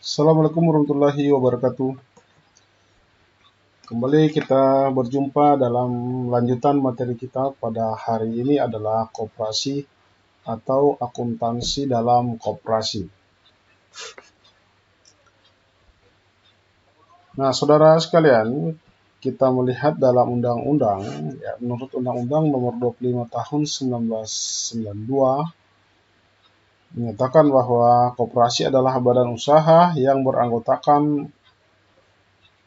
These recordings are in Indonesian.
Assalamualaikum warahmatullahi wabarakatuh. Kembali kita berjumpa dalam lanjutan materi kita pada hari ini adalah koperasi atau akuntansi dalam koperasi. Nah, saudara sekalian, kita melihat dalam undang-undang, ya, menurut Undang-Undang Nomor 25 Tahun 1992 menyatakan bahwa koperasi adalah badan usaha yang beranggotakan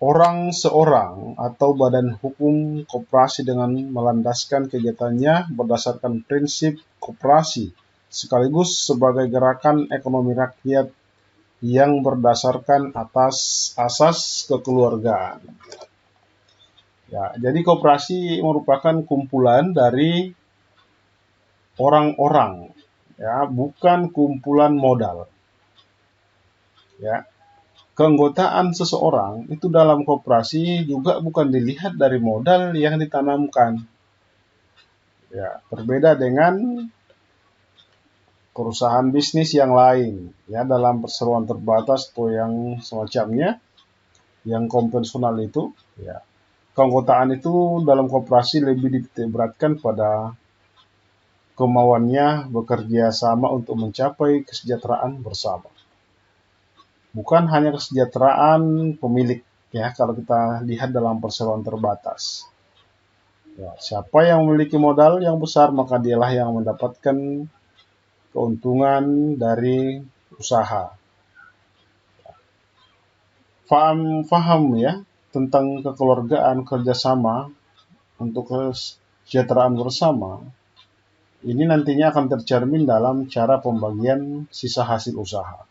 orang seorang atau badan hukum koperasi dengan melandaskan kegiatannya berdasarkan prinsip koperasi sekaligus sebagai gerakan ekonomi rakyat yang berdasarkan atas asas kekeluargaan. Ya, jadi koperasi merupakan kumpulan dari orang-orang, ya, bukan kumpulan modal. Ya, keanggotaan seseorang itu dalam koperasi juga bukan dilihat dari modal yang ditanamkan. Ya, berbeda dengan perusahaan bisnis yang lain, ya, dalam perseroan terbatas atau yang semacamnya, yang konvensional itu, ya, keanggotaan itu dalam koperasi lebih dititikberatkan pada kemauannya bekerja sama untuk mencapai kesejahteraan bersama. Bukan hanya kesejahteraan pemilik, ya, kalau kita lihat dalam perseroan terbatas. Ya, siapa yang memiliki modal yang besar maka dialah yang mendapatkan keuntungan dari usaha. Faham ya tentang kekeluargaan kerjasama untuk kesejahteraan bersama. Ini nantinya akan tercermin dalam cara pembagian sisa hasil usaha.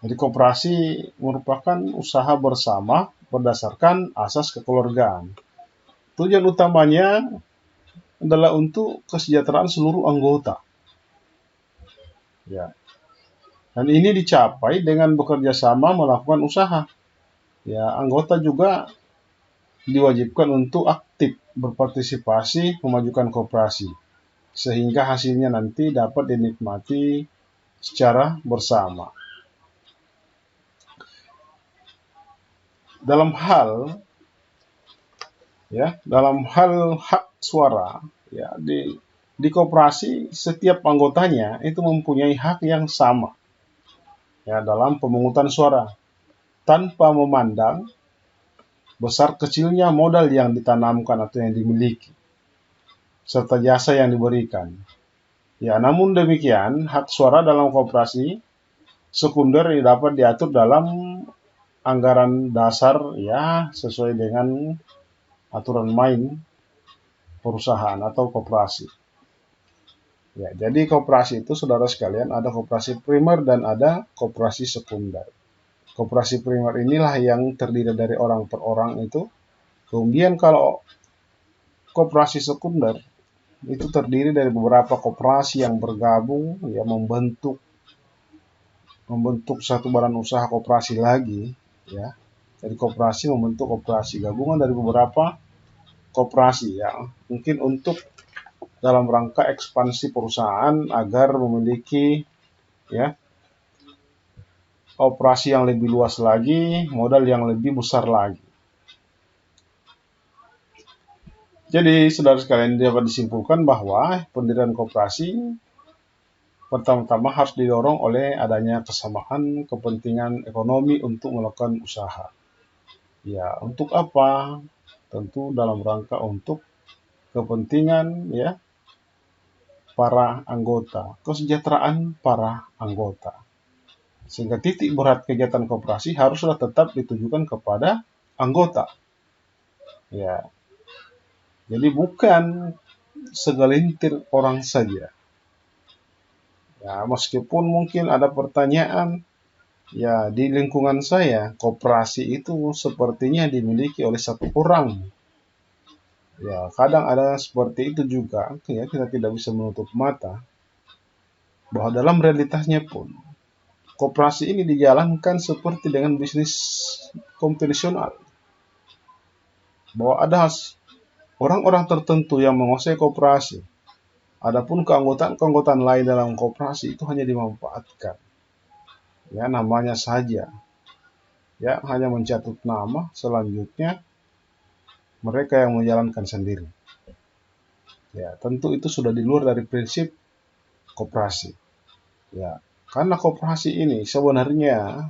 Jadi koperasi merupakan usaha bersama berdasarkan asas kekeluargaan. Tujuan utamanya adalah untuk kesejahteraan seluruh anggota. Ya. Dan ini dicapai dengan bekerja sama melakukan usaha. Ya, anggota juga diwajibkan untuk aktif berpartisipasi memajukan koperasi sehingga hasilnya nanti dapat dinikmati secara bersama. Dalam hal hak suara, ya, di koperasi setiap anggotanya itu mempunyai hak yang sama, ya, dalam pemungutan suara tanpa memandang besar kecilnya modal yang ditanamkan atau yang dimiliki serta jasa yang diberikan. Ya, namun demikian hak suara dalam koperasi sekunder dapat diatur dalam anggaran dasar, ya, sesuai dengan aturan main perusahaan atau koperasi. Ya, jadi koperasi itu saudara sekalian ada koperasi primer dan ada koperasi sekunder. Koperasi primer inilah yang terdiri dari orang per orang itu. Kemudian kalau koperasi sekunder itu terdiri dari beberapa koperasi yang bergabung, ya, membentuk satu badan usaha koperasi lagi, ya. Jadi koperasi membentuk koperasi gabungan dari beberapa koperasi, ya, mungkin untuk dalam rangka ekspansi perusahaan agar memiliki, ya, operasi yang lebih luas lagi, modal yang lebih besar lagi. Jadi saudara sekalian dapat disimpulkan bahwa pendirian koperasi pertama-tama harus didorong oleh adanya kesamaan kepentingan ekonomi untuk melakukan usaha. Ya, untuk apa? Tentu dalam rangka untuk kepentingan, ya, para anggota, kesejahteraan para anggota. Sehingga titik berat kegiatan koperasi haruslah tetap ditujukan kepada anggota. Ya. Jadi bukan segelintir orang saja. Ya, meskipun mungkin ada pertanyaan, ya, di lingkungan saya koperasi itu sepertinya dimiliki oleh satu orang. Ya, kadang ada seperti itu juga, ya, kita tidak bisa menutup mata bahwa dalam realitasnya pun koperasi ini dijalankan seperti dengan bisnis konvensional. Bahwa ada orang-orang tertentu yang menguasai koperasi. Adapun keanggotaan lain dalam koperasi itu hanya dimanfaatkan. ya namanya saja, ya hanya mencatut nama, selanjutnya mereka yang menjalankan sendiri. Ya, tentu itu sudah di luar dari prinsip koperasi. Ya, karena koperasi ini sebenarnya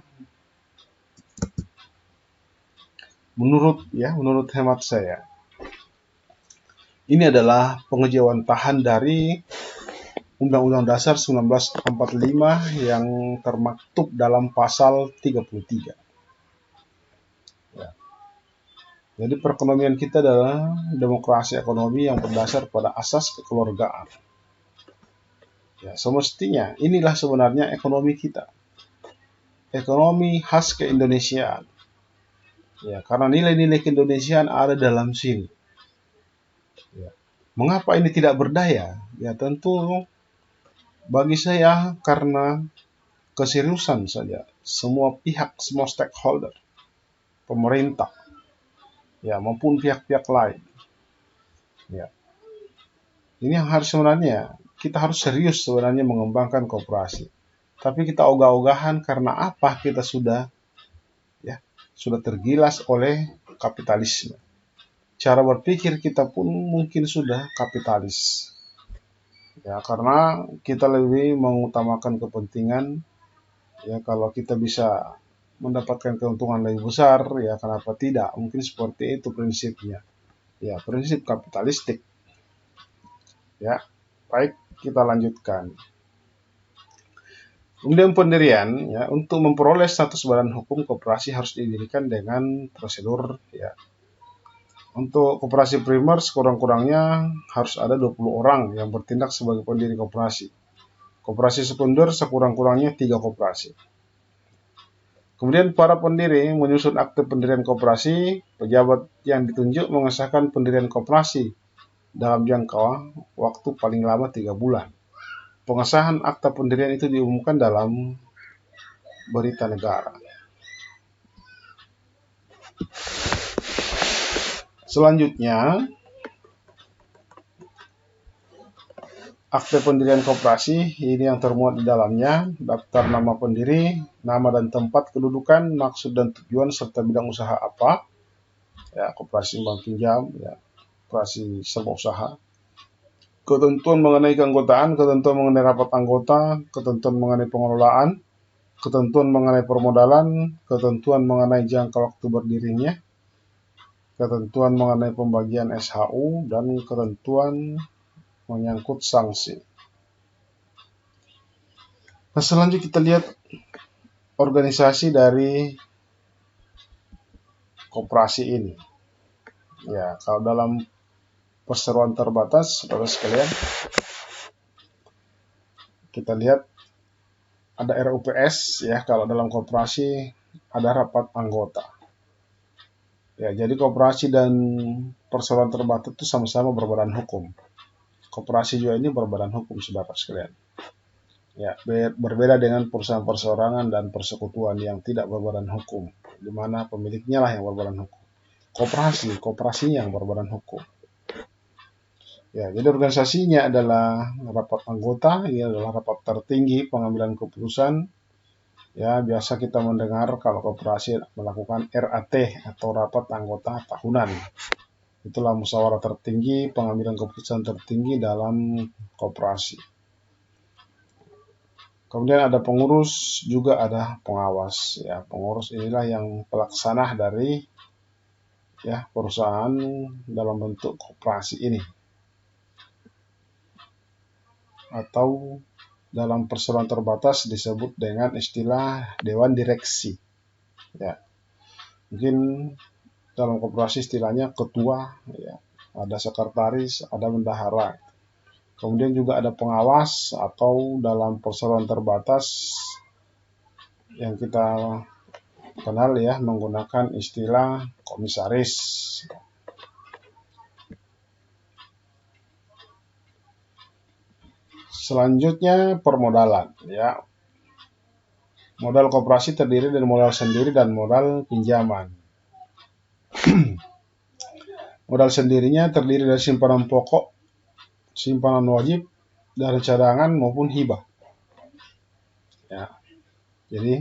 menurut hemat saya, ini adalah pengejawantahan dari Undang-Undang Dasar 1945 yang termaktub dalam pasal 33. Ya. Jadi perekonomian kita adalah demokrasi ekonomi yang berdasar pada asas kekeluargaan. Ya, semestinya inilah sebenarnya ekonomi kita. Ekonomi khas keindonesiaan. Ya, karena nilai-nilai keindonesiaan ada dalam sini. Ya. Mengapa ini tidak berdaya? Ya tentu bagi saya karena keseriusan saja semua pihak, semua stakeholder, pemerintah, ya maupun pihak-pihak lain. Ya. Ini yang harus sebenarnya kita harus serius sebenarnya mengembangkan koperasi. Tapi kita ogah-ogahan karena apa? Kita sudah tergilas oleh kapitalisme. Cara berpikir kita pun mungkin sudah kapitalis. Ya, karena kita lebih mengutamakan kepentingan, ya kalau kita bisa mendapatkan keuntungan lebih besar, ya kenapa tidak? Mungkin seperti itu prinsipnya. Ya, prinsip kapitalistik. Ya, baik, kita lanjutkan. Kemudian pendirian, ya, untuk memperoleh status badan hukum, koperasi harus didirikan dengan prosedur, ya. Untuk koperasi primer sekurang-kurangnya harus ada 20 orang yang bertindak sebagai pendiri koperasi. Koperasi sekunder sekurang-kurangnya 3 koperasi. Kemudian para pendiri menyusun akte pendirian koperasi, pejabat yang ditunjuk mengesahkan pendirian koperasi dalam jangka waktu paling lama 3 bulan. Pengesahan akta pendirian itu diumumkan dalam berita negara. Selanjutnya, akte pendirian koperasi ini yang termuat di dalamnya, daftar nama pendiri, nama dan tempat kedudukan, maksud dan tujuan serta bidang usaha apa, ya koperasi bank pinjam, ya koperasi serba usaha. Ketentuan mengenai keanggotaan, ketentuan mengenai rapat anggota, ketentuan mengenai pengelolaan, ketentuan mengenai permodalan, ketentuan mengenai jangka waktu berdirinya, ketentuan mengenai pembagian SHU, dan ketentuan menyangkut sanksi. Nah, selanjutnya kita lihat organisasi dari koperasi ini. Ya, kalau dalam perseroan terbatas, saudara sekalian, kita lihat ada RUPS, ya, kalau dalam koperasi ada rapat anggota. Ya, jadi koperasi dan perseroan terbatas itu sama-sama berbadan hukum. Koperasi juga ini berbadan hukum, saudara sekalian. Ya, berbeda dengan perusahaan perseorangan dan persekutuan yang tidak berbadan hukum, di mana pemiliknya lah yang berbadan hukum. Koperasinya yang berbadan hukum. Ya, jadi organisasinya adalah rapat anggota, ini adalah rapat tertinggi pengambilan keputusan. Ya, biasa kita mendengar kalau koperasi melakukan RAT atau rapat anggota tahunan. Itulah musyawarah tertinggi, pengambilan keputusan tertinggi dalam koperasi. Kemudian ada pengurus, juga ada pengawas. Ya, pengurus inilah yang pelaksana dari perusahaan dalam bentuk koperasi ini. Atau dalam perseroan terbatas disebut dengan istilah dewan direksi. Ya, mungkin dalam koperasi istilahnya ketua, ya, ada sekretaris, ada bendahara. Kemudian juga ada pengawas, atau dalam perseroan terbatas yang kita kenal ya menggunakan istilah komisaris. Selanjutnya permodalan, ya. Modal koperasi terdiri dari modal sendiri dan modal pinjaman. Modal sendirinya terdiri dari simpanan pokok, simpanan wajib, dari cadangan maupun hibah. Ya. Jadi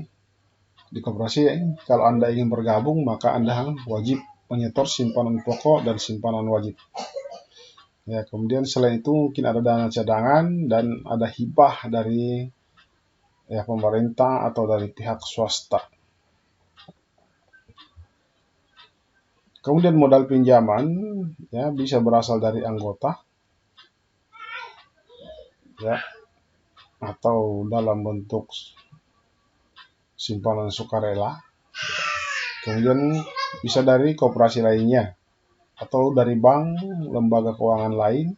di koperasi kalau Anda ingin bergabung maka Anda wajib menyetor simpanan pokok dan simpanan wajib. Ya, kemudian selain itu mungkin ada dana cadangan dan ada hibah dari pemerintah atau dari pihak swasta. Kemudian modal pinjaman ya bisa berasal dari anggota ya atau dalam bentuk simpanan sukarela. Kemudian bisa dari koperasi lainnya atau dari bank, lembaga keuangan lain.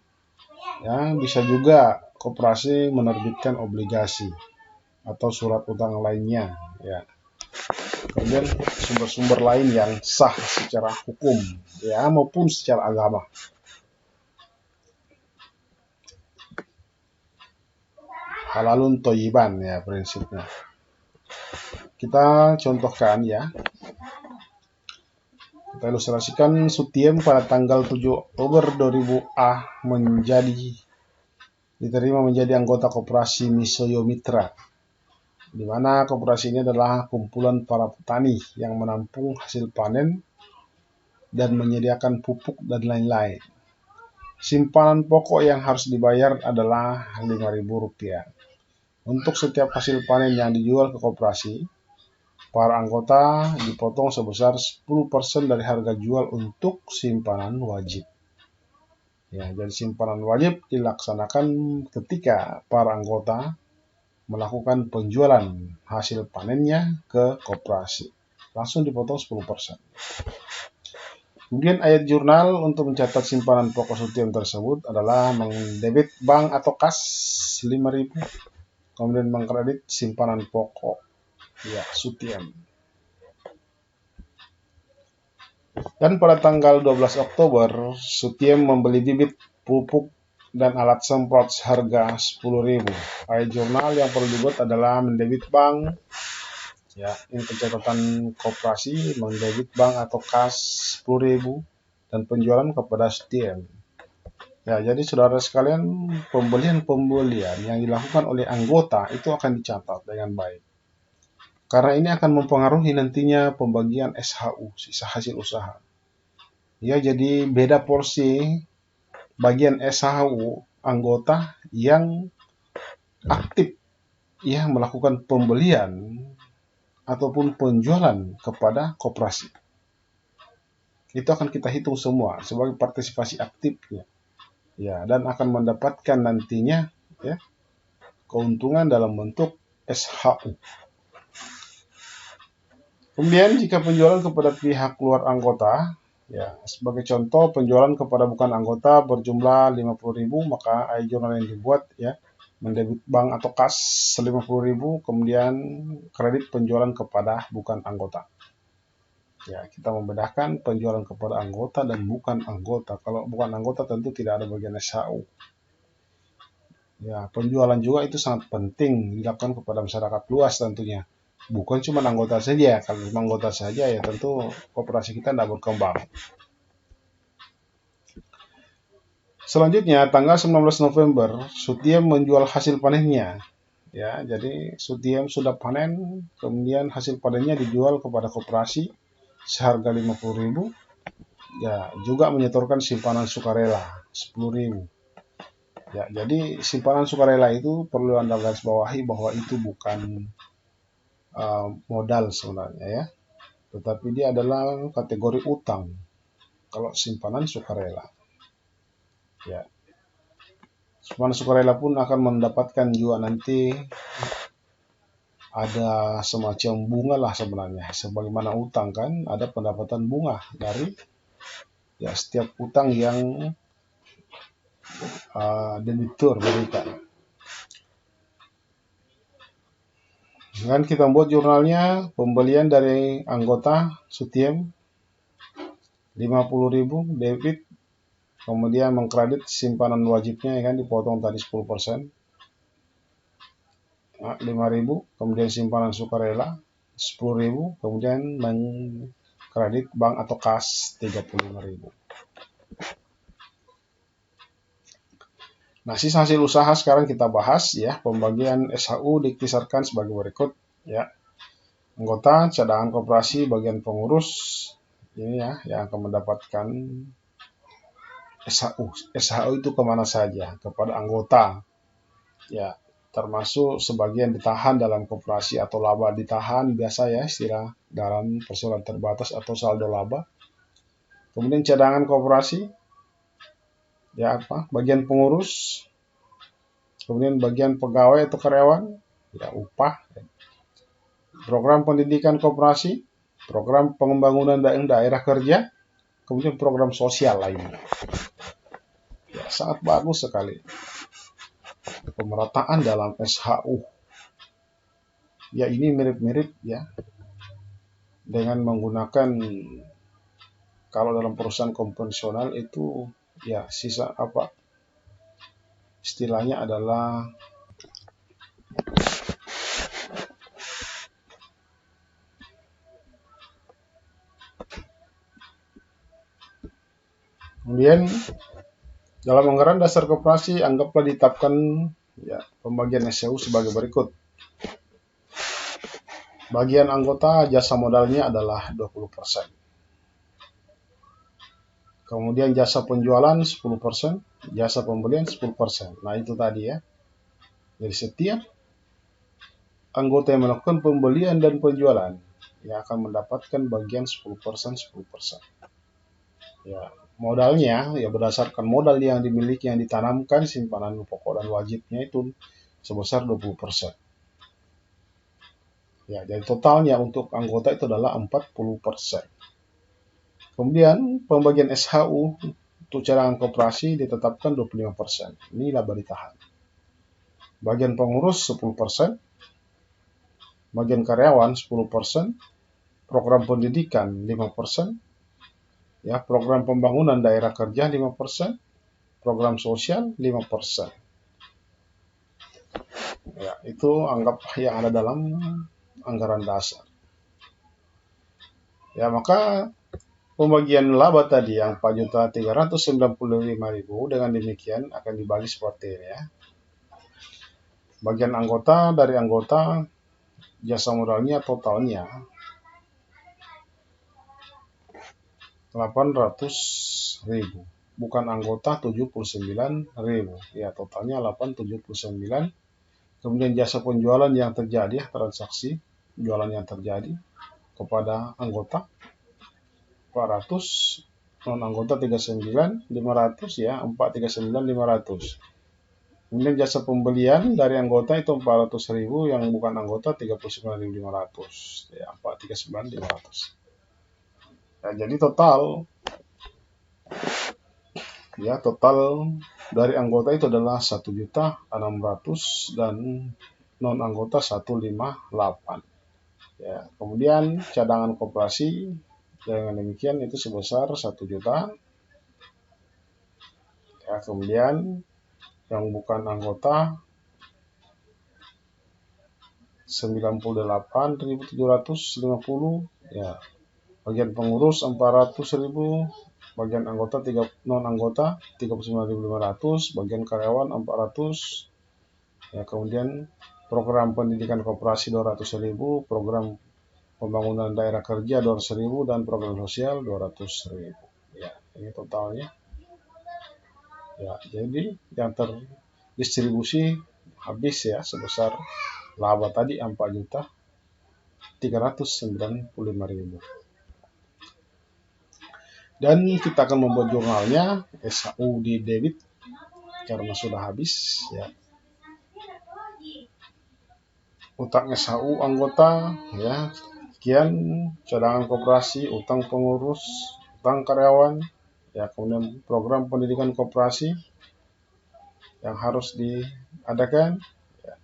Ya, bisa juga koperasi menerbitkan obligasi atau surat utang lainnya ya. Kemudian sumber-sumber lain yang sah secara hukum ya maupun secara agama. Halalun toyiban ya prinsipnya. Kita contohkan ya. Kita ilustrasikan Sutiem pada tanggal 7 Oktober 2000A diterima menjadi anggota koperasi Misoyo Mitra, di mana koperasi ini adalah kumpulan para petani yang menampung hasil panen dan menyediakan pupuk dan lain-lain. Simpanan pokok yang harus dibayar adalah Rp5.000. Untuk setiap hasil panen yang dijual ke koperasi, para anggota dipotong sebesar 10% dari harga jual untuk simpanan wajib. Ya, jadi simpanan wajib dilaksanakan ketika para anggota melakukan penjualan hasil panennya ke koperasi. Langsung dipotong 10%. Kemudian ayat jurnal untuk mencatat simpanan pokok Sutiem tersebut adalah mendebit bank atau kas 5.000, kemudian mengkredit simpanan pokok ya Sutiem. Dan pada tanggal 12 Oktober, Sutiem membeli bibit pupuk dan alat semprot seharga 10.000. Ayat jurnal yang perlu dibuat adalah mendebit bank. Ya, ini pencatatan koperasi mendebit bank atau kas 10.000 dan penjualan kepada Sutiem. Ya, jadi saudara sekalian, pembelian-pembelian yang dilakukan oleh anggota itu akan dicatat dengan baik. Karena ini akan mempengaruhi nantinya pembagian SHU, sisa hasil usaha. Ya, jadi beda porsi bagian SHU anggota yang aktif ya melakukan pembelian ataupun penjualan kepada koperasi. Itu akan kita hitung semua sebagai partisipasi aktifnya. Ya, dan akan mendapatkan nantinya ya keuntungan dalam bentuk SHU. Kemudian jika penjualan kepada pihak luar anggota, ya sebagai contoh penjualan kepada bukan anggota berjumlah 50.000, maka ayat jurnal yang dibuat ya mendebit bank atau kas 50.000, kemudian kredit penjualan kepada bukan anggota. Ya, kita membedakan penjualan kepada anggota dan bukan anggota. Kalau bukan anggota tentu tidak ada bagian SHU. Ya, penjualan juga itu sangat penting dilakukan kepada masyarakat luas tentunya. Bukan cuma anggota saja. Kalau cuma anggota saja ya tentu koperasi kita tidak berkembang. Selanjutnya tanggal 19 November Sutiem menjual hasil panennya. Ya, jadi Sutiem sudah panen, kemudian hasil panennya dijual kepada koperasi seharga 50.000. Ya, juga menyetorkan simpanan sukarela 10.000. Ya, jadi simpanan sukarela itu perlu Anda garis bawahi bahwa itu bukan modal sebenarnya ya, tetapi dia adalah kategori utang kalau simpanan sukarela. Ya, simpanan sukarela pun akan mendapatkan juga nanti ada semacam bunga lah sebenarnya, sebagaimana utang kan ada pendapatan bunga dari ya setiap utang yang debitur berikan. Dan kita buat jurnalnya pembelian dari anggota Sutiem 50.000 debit, kemudian mengkredit simpanan wajibnya ya kan dipotong tadi 10%. 5.000, kemudian simpanan sukarela 10.000, kemudian mengkredit bank atau kas 35.000. Nah, sisa hasil usaha sekarang kita bahas ya. Pembagian SHU dikisarkan sebagai berikut ya. Anggota cadangan koperasi bagian pengurus ini ya yang akan mendapatkan SHU. SHU itu kemana saja? Kepada anggota. Ya, termasuk sebagian ditahan dalam koperasi atau laba ditahan, biasa ya istilah dalam persoalan terbatas atau saldo laba. Kemudian cadangan koperasi, ya apa? Bagian pengurus, kemudian bagian pegawai atau karyawan, ya upah. Program pendidikan koperasi, program pengembangan daerah kerja, kemudian program sosial lainnya. Ya, sangat bagus sekali pemerataan dalam SHU. Ya ini mirip-mirip ya dengan menggunakan, kalau dalam perusahaan konvensional itu ya sisa apa istilahnya adalah kemudian dalam anggaran dasar koperasi anggaplah ditetapkan ya pembagian SHU sebagai berikut. Bagian anggota jasa modalnya adalah 20%. Kemudian jasa penjualan 10%, jasa pembelian 10%. Nah itu tadi ya. Jadi setiap anggota yang melakukan pembelian dan penjualan yang akan mendapatkan bagian 10%, 10%. Ya, modalnya ya berdasarkan modal yang dimiliki yang ditanamkan simpanan pokok dan wajibnya itu sebesar 20%. Ya, jadi totalnya untuk anggota itu adalah 40%. Kemudian pembagian SHU untuk cadangan koperasi ditetapkan 25%. Ini laba ditahan. Bagian pengurus 10%, bagian karyawan 10%, program pendidikan 5%, ya, program pembangunan daerah kerja 5%, program sosial 5%. Ya, itu anggap yang ada dalam anggaran dasar. Ya, maka pembagian laba tadi yang 4.395.000 dengan demikian akan dibagi seperti ini ya. Bagian anggota dari anggota jasa modalnya totalnya 800.000, bukan anggota 79.000. Ya, totalnya 879. Kemudian jasa penjualan yang terjadi, transaksi jualan yang terjadi kepada anggota 400, non anggota 39.500 ya, 439.500. Kemudian jasa pembelian dari anggota itu 400.000, yang bukan anggota 39.500 ya, 439.500. Ya, jadi total dari anggota itu adalah 1.600.000 dan non anggota 158. Ya, kemudian cadangan koperasi dengan demikian itu sebesar 1 juta. Ya, kemudian yang bukan anggota 98.750 ya. Bagian pengurus 400.000, bagian anggota non anggota 39.500, bagian karyawan 400. Ya, kemudian program pendidikan koperasi 200.000, program pembangunan daerah kerja 200.000 dan program sosial 200.000. Ya, ini totalnya. Ya, jadi yang terdistribusi habis ya sebesar laba tadi 4.395.000. Dan kita akan membuat jurnalnya SHU di debit karena sudah habis ya. Utang SHU anggota ya, sekian, cadangan koperasi, utang pengurus, utang karyawan, ya, kemudian program pendidikan koperasi yang harus diadakan, ya.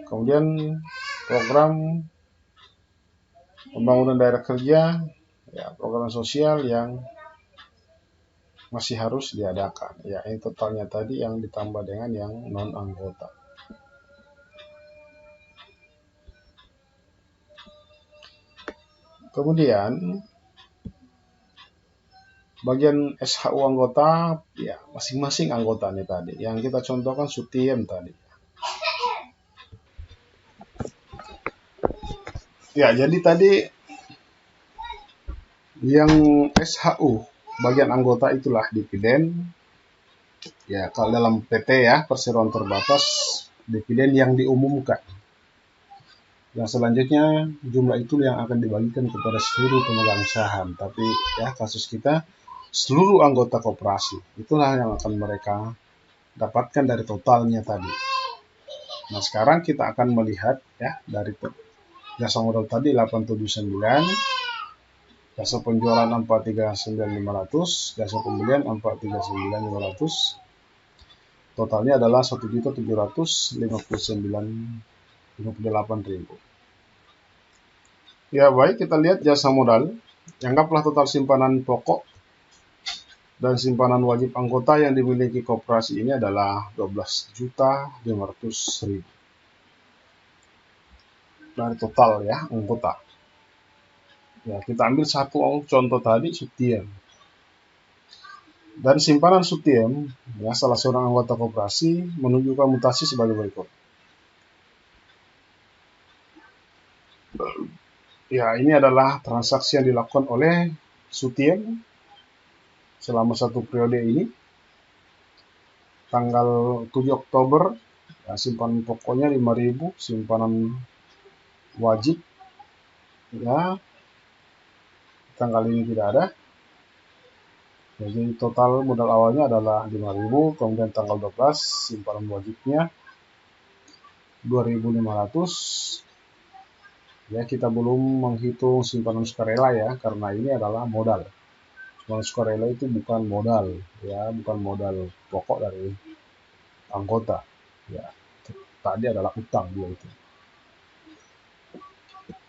Kemudian program pembangunan daerah kerja, ya, program sosial yang masih harus diadakan. Ya, ini totalnya tadi yang ditambah dengan yang non anggota. Kemudian bagian SHU anggota, ya masing-masing anggota nih tadi. Yang kita contohkan Sutiem tadi. Ya, jadi tadi yang SHU bagian anggota itulah dividen. Ya, kalau dalam PT ya, perseroan terbatas, dividen yang diumumkan. Yang selanjutnya jumlah itu yang akan dibagikan kepada seluruh pemegang saham. Tapi ya kasus kita seluruh anggota koperasi itulah yang akan mereka dapatkan dari totalnya tadi. Nah, sekarang kita akan melihat ya dari jasa modal tadi 879, jasa penjualan 439.500, jasa pembelian 439.500. Totalnya adalah 1.759.058. Ya, baik, kita lihat jasa modal. Anggaplah total simpanan pokok dan simpanan wajib anggota yang dimiliki koperasi ini adalah 12.500.000 dari total ya anggota. Ya, kita ambil satu contoh tadi, Sutiem. Dan simpanan Sutiem, ya, salah seorang anggota koperasi menunjukkan mutasi sebagai berikut. Ya, ini adalah transaksi yang dilakukan oleh Sutiem selama satu periode ini. Tanggal 7 Oktober, ya, simpanan pokoknya 5.000, simpanan wajib, ya, tanggal ini tidak ada. Jadi total modal awalnya adalah 5.000, kemudian tanggal 12 simpanan wajibnya 2.500. Ya, kita belum menghitung simpanan sukarela ya, karena ini adalah modal. Simpanan sukarela itu bukan modal, ya, bukan modal pokok dari anggota. Ya, tadi adalah utang dia itu.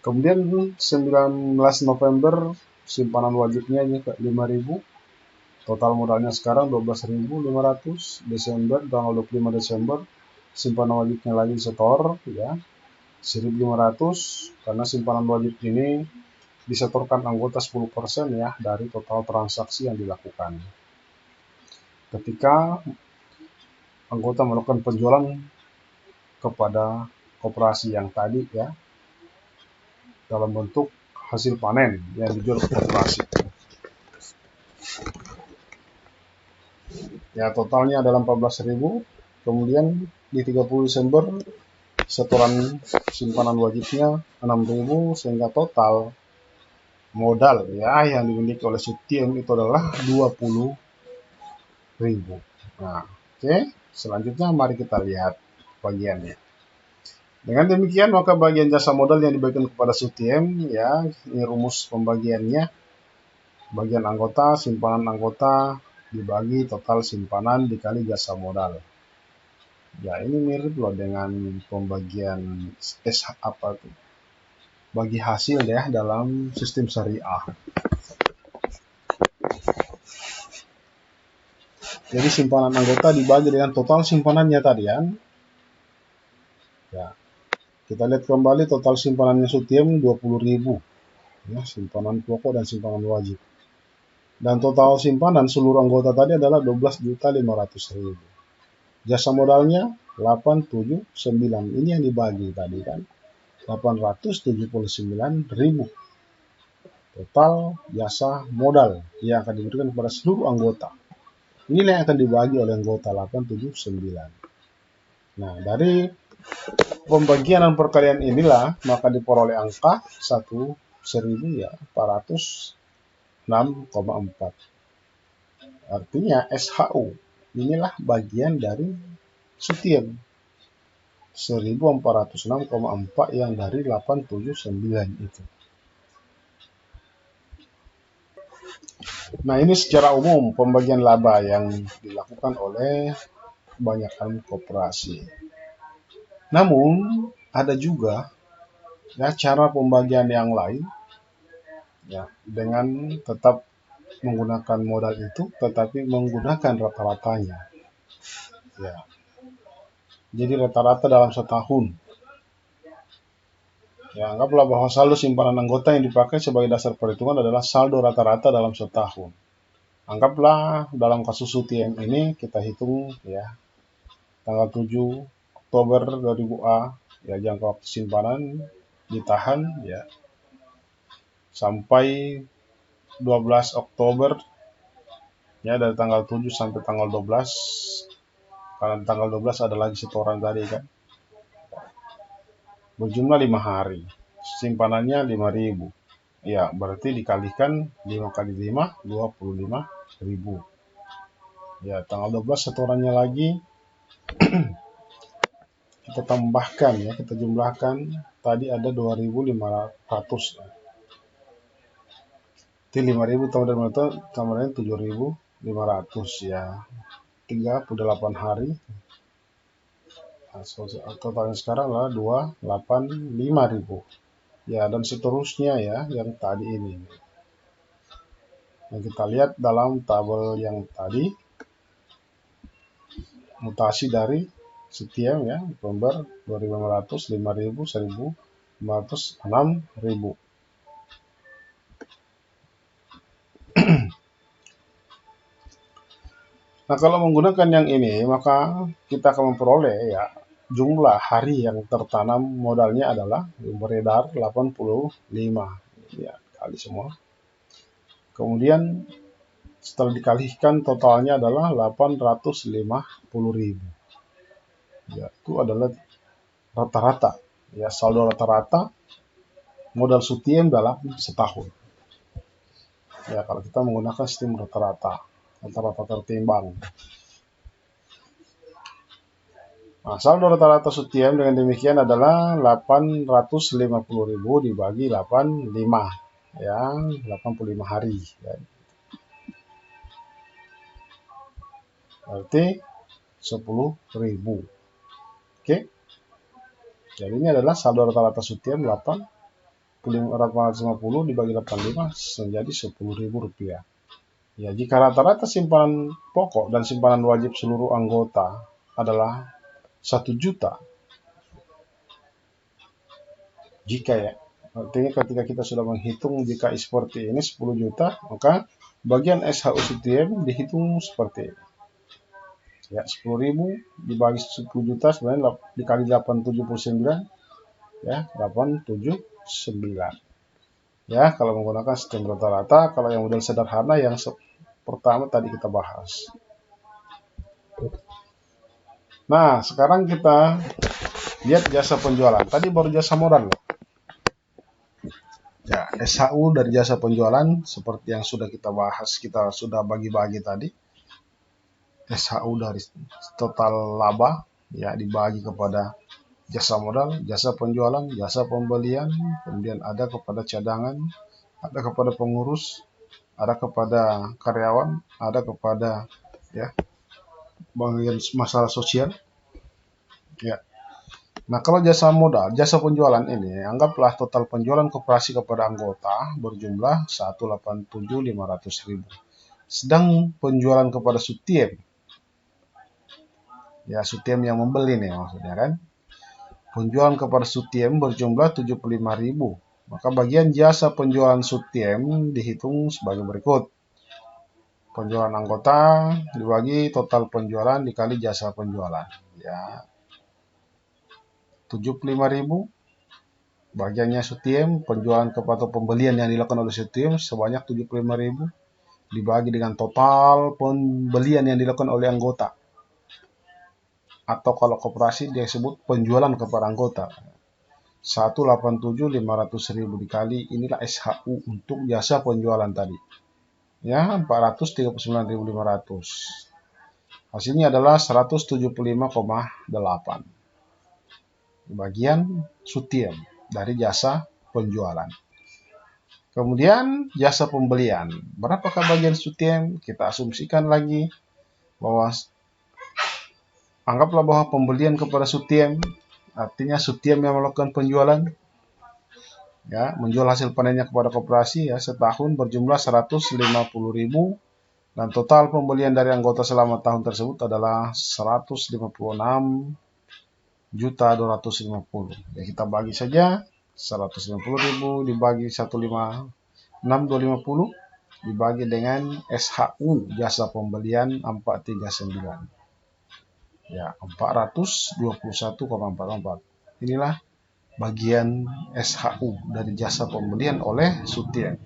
Kemudian 19 November simpanan wajibnya ini ke 5.000. Total modalnya sekarang 12.500. Desember, tanggal 25 Desember, simpanan wajibnya lagi setor ya 1.500, karena simpanan wajib ini disetorkan anggota 10% ya dari total transaksi yang dilakukan. Ketika anggota melakukan penjualan kepada koperasi yang tadi ya dalam bentuk hasil panen yang dijual ke koperasi. Ya, totalnya adalah 14.000. Kemudian di 30 Desember setoran simpanan wajibnya 6.000, sehingga total modal ya yang dimiliki oleh Sutiem itu adalah 20.000. Nah, oke. Selanjutnya mari kita lihat bagiannya. Dengan demikian maka bagian jasa modal yang dibagikan kepada Sutiem ya, ini rumus pembagiannya. Bagian anggota, simpanan anggota dibagi total simpanan dikali jasa modal. Ya, ini mirip loh dengan pembagian apa tuh? Bagi hasil ya dalam sistem syariah. Jadi simpanan anggota dibagi dengan total simpanannya tadi ya. Ya. Kita lihat kembali total simpanannya Sutiem 20.000. Ya, simpanan pokok dan simpanan wajib. Dan total simpanan seluruh anggota tadi adalah 12.500.000. Jasa modalnya 879. Ini yang dibagi tadi kan. 879.000. Total jasa modal yang akan diberikan kepada seluruh anggota. Inilah yang akan dibagi oleh anggota 879. Nah, dari pembagian dan perkalian inilah maka diperoleh angka 1.000 ya 406,4. Artinya SHU inilah bagian dari Sutiem 1.406,4 yang dari 879 itu. Nah, ini secara umum pembagian laba yang dilakukan oleh kebanyakan koperasi. Namun ada juga ya cara pembagian yang lain ya dengan tetap menggunakan modal itu tetapi menggunakan rata-ratanya. Ya. Jadi rata-rata dalam setahun. Ya, anggaplah bahwa saldo simpanan anggota yang dipakai sebagai dasar perhitungan adalah saldo rata-rata dalam setahun. Anggaplah dalam kasus Sutiem ini kita hitung ya tanggal 7 Oktober 2000A ya jangka waktu simpanan ditahan ya sampai 12 Oktober ya, dari tanggal 7 sampai tanggal 12, karena tanggal 12 ada lagi setoran tadi kan, berjumlah 5 hari, simpanannya 5.000 ya, berarti dikalikan 5 kali 5 25.000 ya. Tanggal 12 setorannya lagi kita tambahkan ya, kita jumlahkan, tadi ada 2.500 ya. Itu 5.000 tambah 7.500 ya, 38 hari. Nah, totalnya sekarang adalah 285.000 ya, dan seterusnya ya, yang tadi ini yang kita lihat dalam tabel yang tadi, mutasi dari setiap ya, November 2.500, 5.000, 1.500, 6.000. Nah, kalau menggunakan yang ini, maka kita akan memperoleh ya jumlah hari yang tertanam modalnya adalah beredar 85 ya, kali semua. Kemudian setelah dikalikan totalnya adalah 850.000 ya, itu adalah rata-rata ya, saldo rata-rata modal Sutiem dalam setahun ya, kalau kita menggunakan sistem rata-rata tertimbang. Nah, saldo rata-rata Sutiem dengan demikian adalah 850.000 dibagi 85 ya, 85 hari ya. Berarti 10.000. Oke. Jadi ini adalah saldo rata-rata Sutiem 850 dibagi 85 menjadi 10.000 rupiah. Ya, jika rata-rata simpanan pokok dan simpanan wajib seluruh anggota adalah 1 juta, jika ya, artinya ketika kita sudah menghitung jika seperti ini 10 juta, maka bagian SHU Sutiem dihitung seperti ini. Ya, 10.000 dibagi 10 juta sebenarnya dikali 879 ya, 879. Ya, kalau menggunakan sistem rata-rata. Kalau yang model sederhana yang pertama tadi kita bahas. Nah, sekarang kita lihat jasa penjualan. Tadi baru jasa modal. Ya, SHU dari jasa penjualan seperti yang sudah kita bahas, kita sudah bagi-bagi tadi. SHU dari total laba ya dibagi kepada jasa modal, jasa penjualan, jasa pembelian, kemudian ada kepada cadangan, ada kepada pengurus, ada kepada karyawan, ada kepada ya bagian masalah sosial. Ya. Nah, kalau jasa modal, jasa penjualan ini, anggaplah total penjualan koperasi kepada anggota berjumlah 187.500.000. Sedang penjualan kepada Sutiem, ya Sutiem yang membeli nih maksudnya kan, penjualan kepada Sutiem berjumlah 75.000. Maka bagian jasa penjualan Sutiem dihitung sebagai berikut. Penjualan anggota dibagi total penjualan dikali jasa penjualan. Ya, 75.000 bagiannya Sutiem, penjualan kepada pembelian yang dilakukan oleh Sutiem sebanyak 75.000 dibagi dengan total pembelian yang dilakukan oleh anggota. Atau kalau koperasi dia sebut penjualan kepada anggota. 187.500.000 dikali inilah SHU untuk jasa penjualan tadi. Ya, 439.500. Hasilnya adalah 175,8. Bagian Sutiem dari jasa penjualan. Kemudian jasa pembelian. Berapakah bagian Sutiem? Kita asumsikan lagi bahwa anggaplah bahwa pembelian kepada Sutiem, artinya Sutiem yang melakukan penjualan, ya, menjual hasil panennya kepada koperasi ya setahun berjumlah 150.000 dan total pembelian dari anggota selama tahun tersebut adalah 156.250.000. Ya, kita bagi saja 150.000 dibagi 156.250 dibagi dengan SHU jasa pembelian 439. Ya, 421,44. Inilah bagian SHU dari jasa pembelian oleh Sutiem.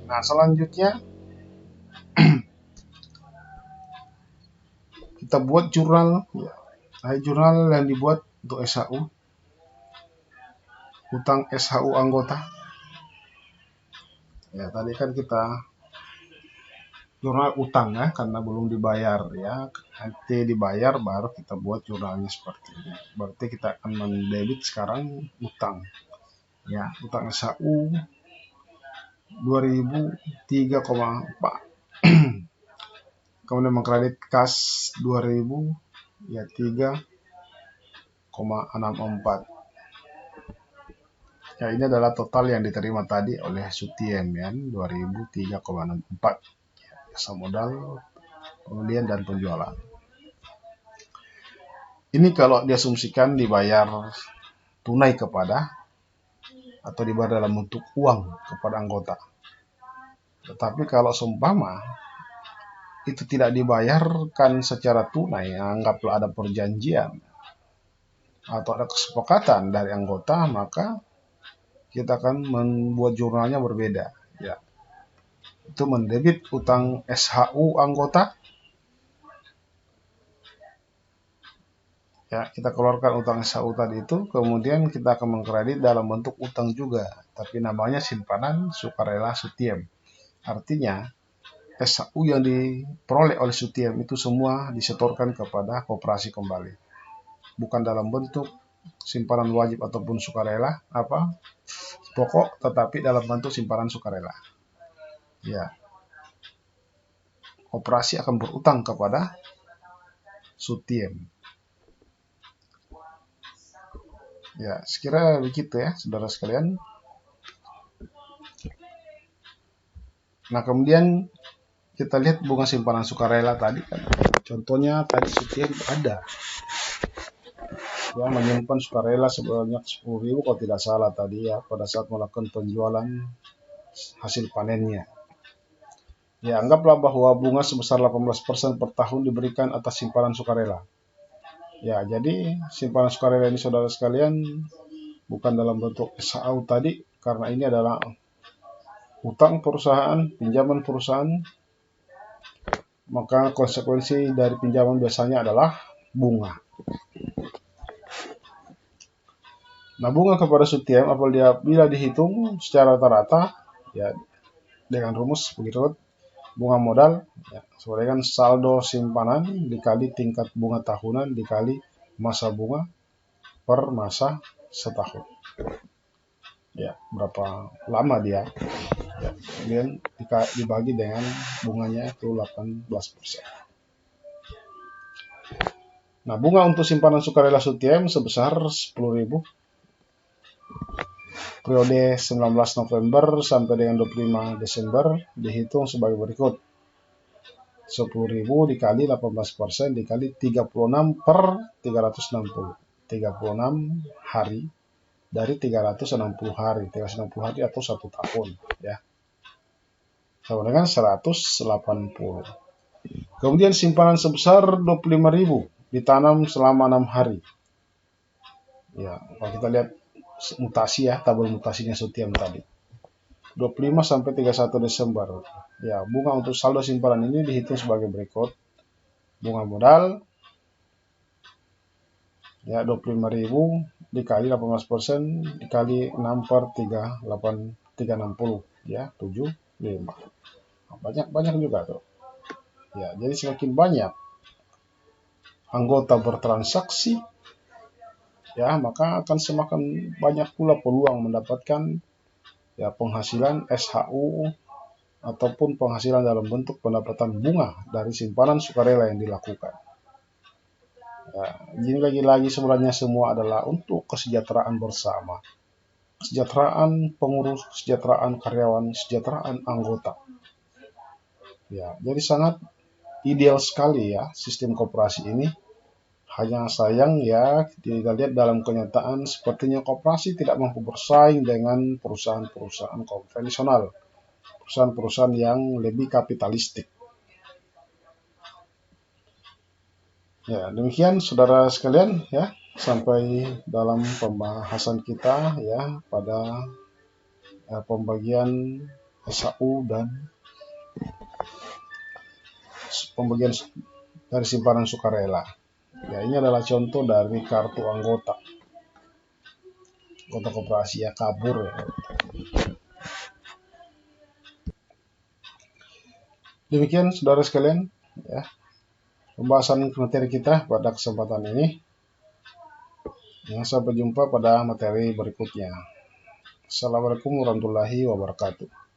Nah, selanjutnya kita buat jurnal. Jurnal yang dibuat untuk SHU, utang SHU anggota. Ya, tadi kan kita jurnal utang ya, karena belum dibayar ya. Nanti dibayar baru kita buat jurnalnya seperti ini. Berarti kita akan mendebit sekarang utang. Ya, utang SHU 2003,4. Kemudian mengkredit kas 2000 ya 3,64. Ya, ini adalah total yang diterima tadi oleh Sutiem ya, 2003,64. Jasa modal, pembelian dan penjualan. Ini kalau diasumsikan dibayar tunai kepada atau dibayar dalam bentuk uang kepada anggota. Tetapi kalau seumpama itu tidak dibayarkan secara tunai, anggaplah ada perjanjian atau ada kesepakatan dari anggota, maka kita akan membuat jurnalnya berbeda. Ya, itu mendebit utang SHU anggota. Ya, kita keluarkan utang SHU tadi itu, kemudian kita akan mengkredit dalam bentuk utang juga, tapi namanya simpanan sukarela Sutiem. Artinya, SHU yang diperoleh oleh Sutiem itu semua disetorkan kepada koperasi kembali. Bukan dalam bentuk simpanan wajib ataupun sukarela pokok, tetapi dalam bentuk simpanan sukarela. Ya, koperasi akan berutang kepada Sutiem. Ya, sekira begitu ya, saudara sekalian. Nah, kemudian kita lihat bunga simpanan sukarela tadi kan. Contohnya tadi Sutiem ada yang menyimpan sukarela sebanyak 10.000 kalau tidak salah tadi ya, pada saat melakukan penjualan hasil panennya. Ya, anggaplah bahwa bunga sebesar 18% per tahun diberikan atas simpanan sukarela. Ya, jadi simpanan sukarela ini saudara sekalian bukan dalam bentuk SHU tadi, karena ini adalah utang perusahaan, pinjaman perusahaan, maka konsekuensi dari pinjaman biasanya adalah bunga. Nah, bunga kepada Sutiem apabila dihitung secara rata-rata ya dengan rumus begitu, bunga modal ya, sesuai dengan saldo simpanan dikali tingkat bunga tahunan dikali masa bunga per masa setahun. Ya, berapa lama dia? Ya, kemudian dibagi dengan bunganya itu 18%. Nah, bunga untuk simpanan sukarela Sutiem sebesar 10.000 periode 19 November sampai dengan 25 Desember dihitung sebagai berikut. 10.000 dikali 18% dikali 36 per 360. 36 hari dari 360 hari. 360 hari atau 1 tahun ya. Sama dengan 180. Kemudian simpanan sebesar 25.000 ditanam selama 6 hari. Ya, kalau kita lihat mutasi ya, tabel mutasinya Sutiem tadi. 25 sampai 31 Desember. Ya, bunga untuk saldo simpanan ini dihitung sebagai berikut. Bunga modal ya 25.000 dikali 18% dikali 6 per 360 ya 75. Banyak juga tuh. Ya, jadi semakin banyak anggota bertransaksi ya, maka akan semakin banyak pula peluang mendapatkan ya penghasilan SHU ataupun penghasilan dalam bentuk pendapatan bunga dari simpanan sukarela yang dilakukan. Ya, ini lagi-lagi sebenarnya semua adalah untuk kesejahteraan bersama. Kesejahteraan pengurus, kesejahteraan karyawan, kesejahteraan anggota. Ya, jadi sangat ideal sekali ya sistem koperasi ini. Hanya sayang ya, kita lihat dalam kenyataan sepertinya koperasi tidak mampu bersaing dengan perusahaan-perusahaan konvensional, perusahaan-perusahaan yang lebih kapitalistik. Ya, demikian saudara sekalian ya, sampai dalam pembahasan kita ya pada pembagian SAU dan pembagian dari simpanan sukarela. Ya, ini adalah contoh dari kartu anggota koperasi ya, kabur ya. Demikian saudara sekalian ya, pembahasan materi kita pada kesempatan ini. Ya, sampai jumpa pada materi berikutnya. Assalamualaikum warahmatullahi wabarakatuh.